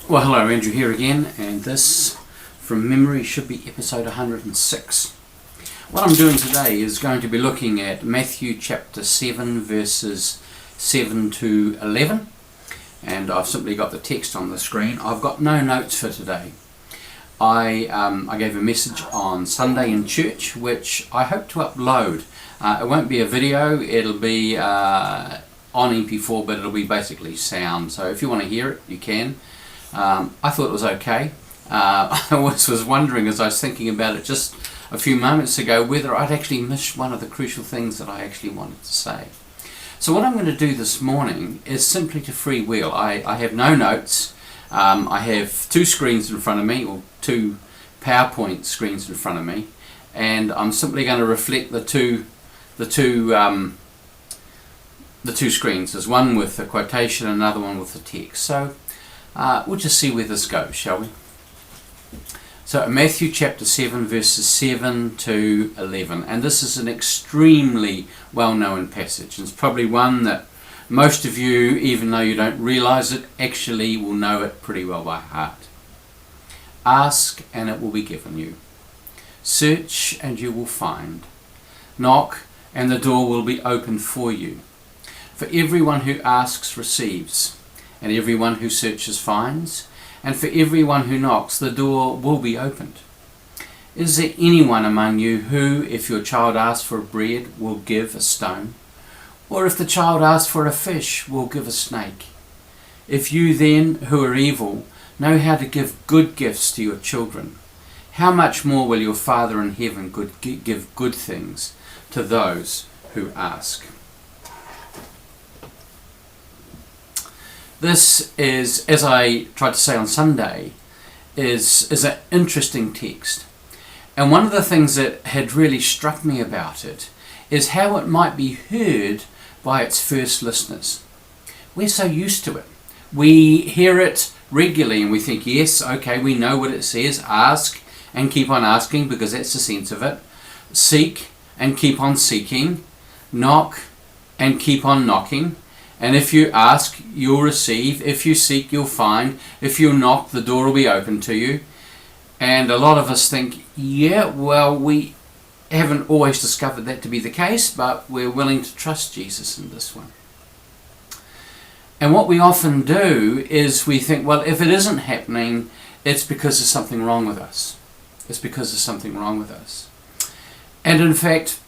Well, hello, Andrew here again, and this, from memory, should be episode 106. What I'm doing today is going to be looking at Matthew chapter 7, verses 7 to 11, and I've simply got the text on the screen. I've got no notes for today. I gave a message on Sunday in church, which I hope to upload. It won't be a video, it'll be on MP4, but it'll be basically sound, so if you want to hear it, you can. I thought it was okay. I was wondering, as I was thinking about it just a few moments ago, whether I'd actually missed one of the crucial things that I actually wanted to say. So what I'm going to do this morning is simply to freewheel. I have no notes. I have two screens in front of me, or two PowerPoint screens in front of me, and I'm simply going to reflect the two screens. There's one with the quotation, another one with the text. So we'll just see where this goes, shall we? So Matthew chapter 7, verses 7 to 11, and this is an extremely well-known passage. It's probably one that most of you, even though you don't realise it, actually will know it pretty well by heart. Ask and it will be given you. Search and you will find. Knock and the door will be opened for you. For everyone who asks receives, and everyone who searches finds, and for everyone who knocks the door will be opened. Is there anyone among you who, if your child asks for bread, will give a stone? Or if the child asks for a fish, will give a snake? If you then, who are evil, know how to give good gifts to your children, how much more will your Father in heaven give good things to those who ask? This is, as I tried to say on Sunday, is an interesting text. And one of the things that had really struck me about it is how it might be heard by its first listeners. We're so used to it. We hear it regularly and we think, yes, okay, we know what it says. Ask and keep on asking, because that's the sense of it. Seek and keep on seeking. Knock and keep on knocking. And if you ask, you'll receive. If you seek, you'll find. If you knock, the door will be open to you. And a lot of us think, yeah, well, we haven't always discovered that to be the case, but we're willing to trust Jesus in this one. And what we often do is we think, well, if it isn't happening, it's because there's something wrong with us. It's because there's something wrong with us. And in fact,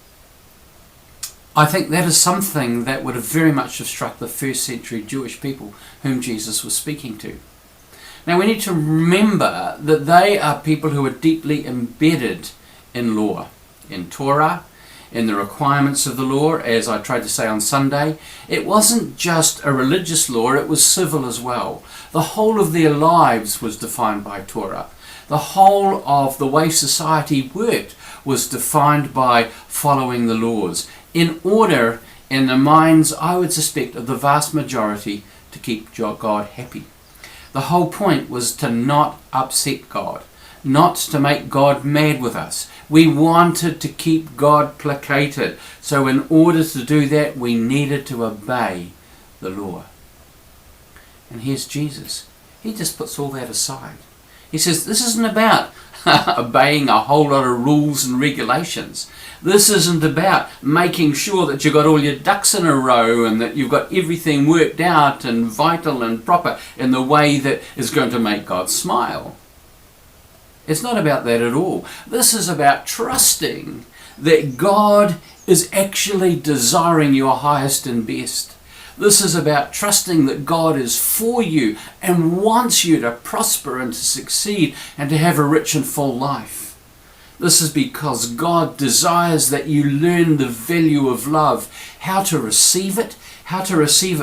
I think that is something that would have very much have struck the first century Jewish people whom Jesus was speaking to. Now we need to remember that they are people who are deeply embedded in law, in Torah, in the requirements of the law. As I tried to say on Sunday, it wasn't just a religious law, it was civil as well. The whole of their lives was defined by Torah. The whole of the way society worked was defined by following the laws, in order, in the minds, I would suspect, of the vast majority, to keep God happy. The whole point was to not upset God, not to make God mad with us. We wanted to keep God placated. So in order to do that, we needed to obey the law. And here's Jesus. He just puts all that aside. He says, this isn't about obeying a whole lot of rules and regulations. This isn't about making sure that you've got all your ducks in a row and that you've got everything worked out and vital and proper in the way that is going to make God smile. It's not about that at all. This is about trusting that God is actually desiring your highest and best. This is about trusting that God is for you and wants you to prosper and to succeed and to have a rich and full life. This is because God desires that you learn the value of love, how to receive it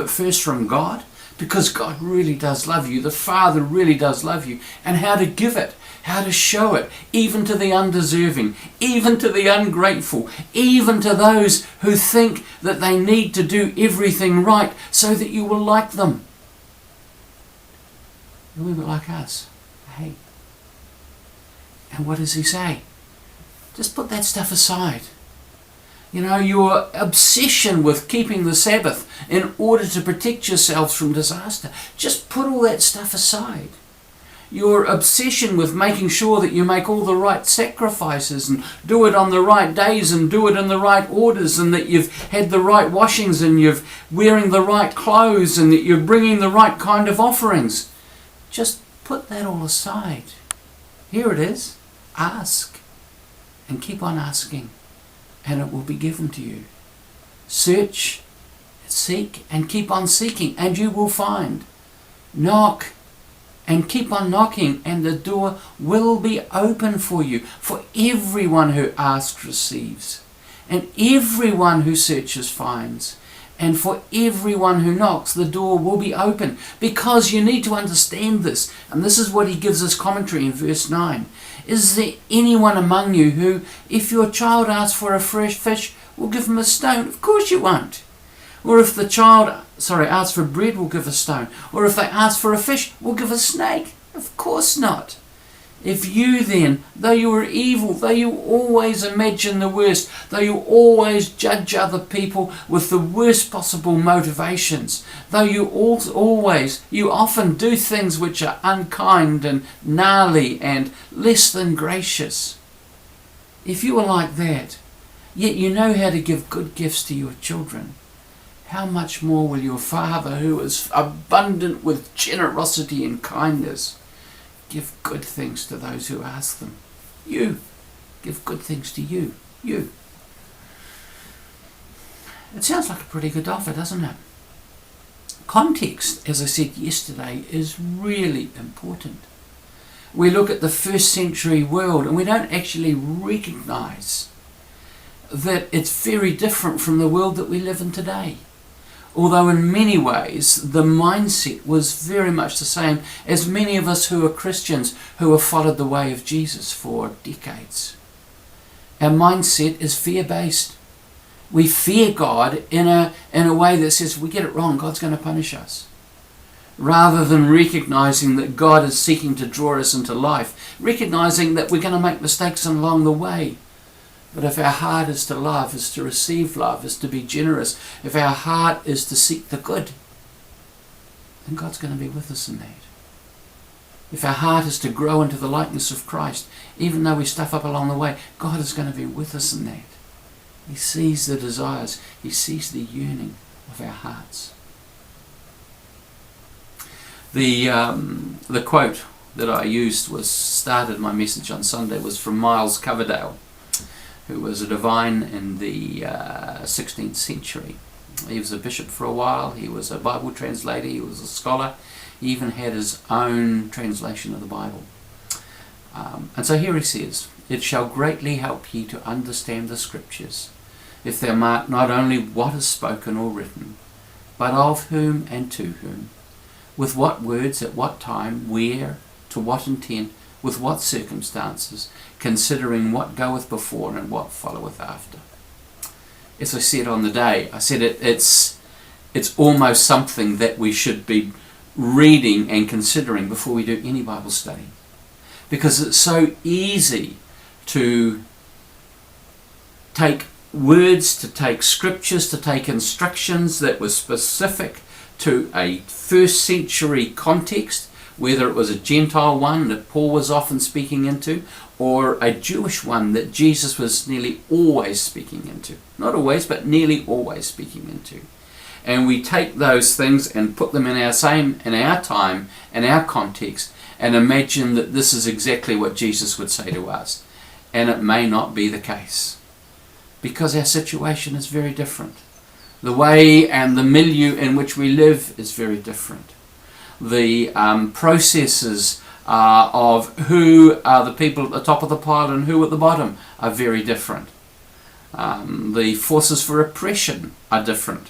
first from God, because God really does love you, the Father really does love you, and how to give it, how to show it, even to the undeserving, even to the ungrateful, even to those who think that they need to do everything right so that you will like them. A little bit like us. Hey. And what does he say? Just put that stuff aside. You know, your obsession with keeping the Sabbath in order to protect yourselves from disaster. Just put all that stuff aside. your obsession with making sure that you make all the right sacrifices and do it on the right days and do it in the right orders, and that you've had the right washings and you're wearing the right clothes and that you're bringing the right kind of offerings. Just put that all aside. Here it is. Ask and keep on asking, and it will be given to you. Search, seek, and keep on seeking, and you will find. Knock and keep on knocking, and the door will be open for you. For everyone who asks receives, and everyone who searches finds, and for everyone who knocks the door will be open. Because you need to understand this, and this is what he gives us commentary in verse 9. Is there anyone among you who, if your child asks for a fresh fish, will give him a stone? Of course you won't. Or if the child asks for bread, we'll give a stone. Or if they ask for a fish, we'll give a snake. Of course not. If you then, though you are evil, though you always imagine the worst, though you always judge other people with the worst possible motivations, though you often do things which are unkind and gnarly and less than gracious. If you are like that, yet you know how to give good gifts to your children, how much more will your Father, who is abundant with generosity and kindness, give good things to those who ask them? You. Give good things to you. You. It sounds like a pretty good offer, doesn't it? Context, as I said yesterday, is really important. We look at the first century world and we don't actually recognize that it's very different from the world that we live in today. Although in many ways the mindset was very much the same as many of us who are Christians who have followed the way of Jesus for decades. Our mindset is fear-based. We fear God in a way that says, we get it wrong, God's going to punish us. Rather than recognizing that God is seeking to draw us into life, recognizing that we're going to make mistakes along the way. But if our heart is to love, is to receive love, is to be generous, if our heart is to seek the good, then God's going to be with us in that. If our heart is to grow into the likeness of Christ, even though we stuff up along the way, God is going to be with us in that. He sees the desires, He sees the yearning of our hearts. The quote that I used started my message on Sunday was from Miles Coverdale, who was a divine in the 16th century. He was a bishop for a while, he was a Bible translator, he was a scholar, he even had his own translation of the Bible. And so here he says, "It shall greatly help ye to understand the Scriptures, if thou mark not only what is spoken or written, but of whom and to whom, with what words, at what time, where, to what intent, with what circumstances, considering what goeth before and what followeth after." As I said on the day, I said it's almost something that we should be reading and considering before we do any Bible study. Because it's so easy to take words, to take scriptures, to take instructions that were specific to a first century context, whether it was a Gentile one that Paul was often speaking into, or a Jewish one that Jesus was nearly always speaking into. Not always, but nearly always speaking into. And we take those things and put them in our time, in our context, and imagine that this is exactly what Jesus would say to us. And it may not be the case, because our situation is very different. The way and the milieu in which we live is very different. The processes of who are the people at the top of the pile and who at the bottom are very different. The forces for oppression are different.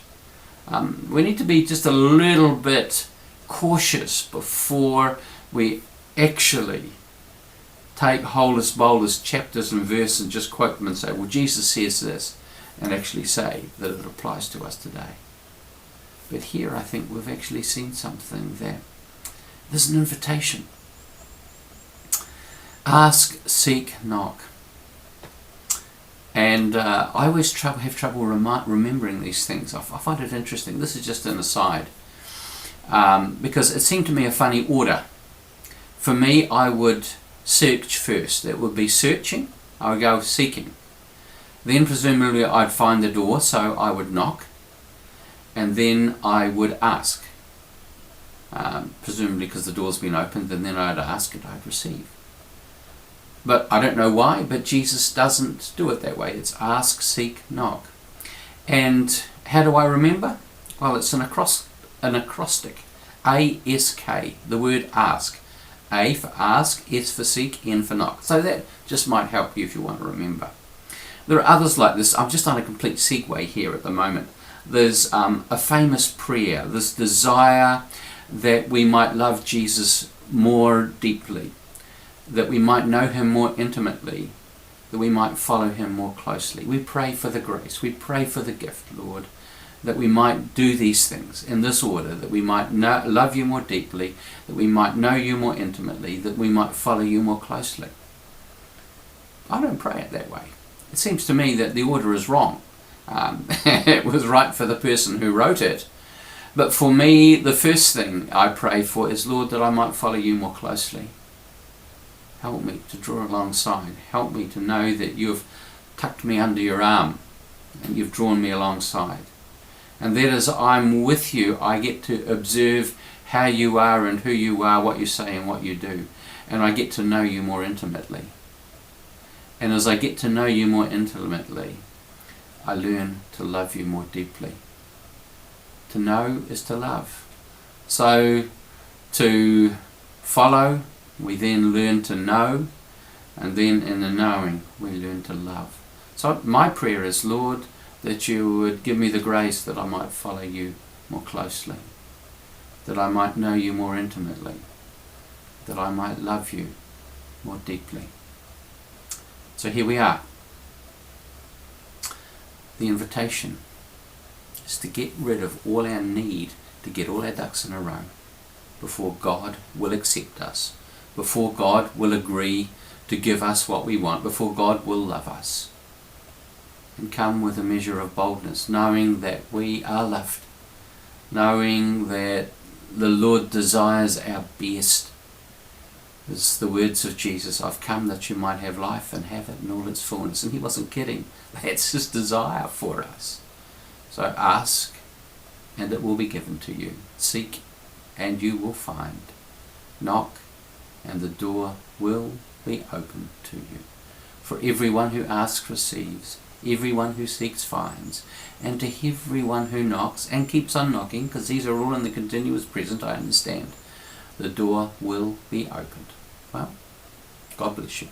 We need to be just a little bit cautious before we actually take holus bolus chapters and verses and just quote them and say, well, Jesus says this, and actually say that it applies to us today. But here I think we've actually seen something that there's an invitation. Ask, seek, knock. And I always have trouble remembering these things. I find it interesting. This is just an aside. Because it seemed to me a funny order For me, I would search first. It would be searching. I would go seeking. Then presumably I'd find the door, so I would knock. And then I would ask. Presumably because the door's been opened, and then I'd ask and I'd receive. But I don't know why, but Jesus doesn't do it that way. It's ask, seek, knock. And how do I remember? Well, it's an acrostic. A-S-K, the word ask. A for ask, S for seek, N for knock. So that just might help you if you want to remember. There are others like this. I'm just on a complete segue here at the moment. There's a famous prayer, this desire that we might love Jesus more deeply, that we might know him more intimately, that we might follow him more closely. We pray for the grace, we pray for the gift, Lord, that we might do these things in this order, that we might love you more deeply, that we might know you more intimately, that we might follow you more closely. I don't pray it that way. It seems to me that the order is wrong. It was right for the person who wrote it. But for me, the first thing I pray for is, Lord, that I might follow you more closely. Help me to draw alongside. Help me to know that you've tucked me under your arm and you've drawn me alongside. And that as I'm with you, I get to observe how you are and who you are, what you say and what you do. And I get to know you more intimately. And as I get to know you more intimately, I learn to love you more deeply. To know is to love. So to follow, we then learn to know, and then in the knowing, we learn to love. So my prayer is, Lord, that you would give me the grace that I might follow you more closely, that I might know you more intimately, that I might love you more deeply. So here we are. The invitation is to get rid of all our need to get all our ducks in a row before God will accept us, before God will agree to give us what we want, before God will love us. And come with a measure of boldness, knowing that we are loved, knowing that the Lord desires our best. It's the words of Jesus, I've come that you might have life and have it in all its fullness. And he wasn't kidding. That's his desire for us. So ask, and it will be given to you. Seek, and you will find. Knock, and the door will be opened to you. For everyone who asks receives, everyone who seeks finds, and to everyone who knocks and keeps on knocking, because these are all in the continuous present, I understand, the door will be opened. Well, God bless you.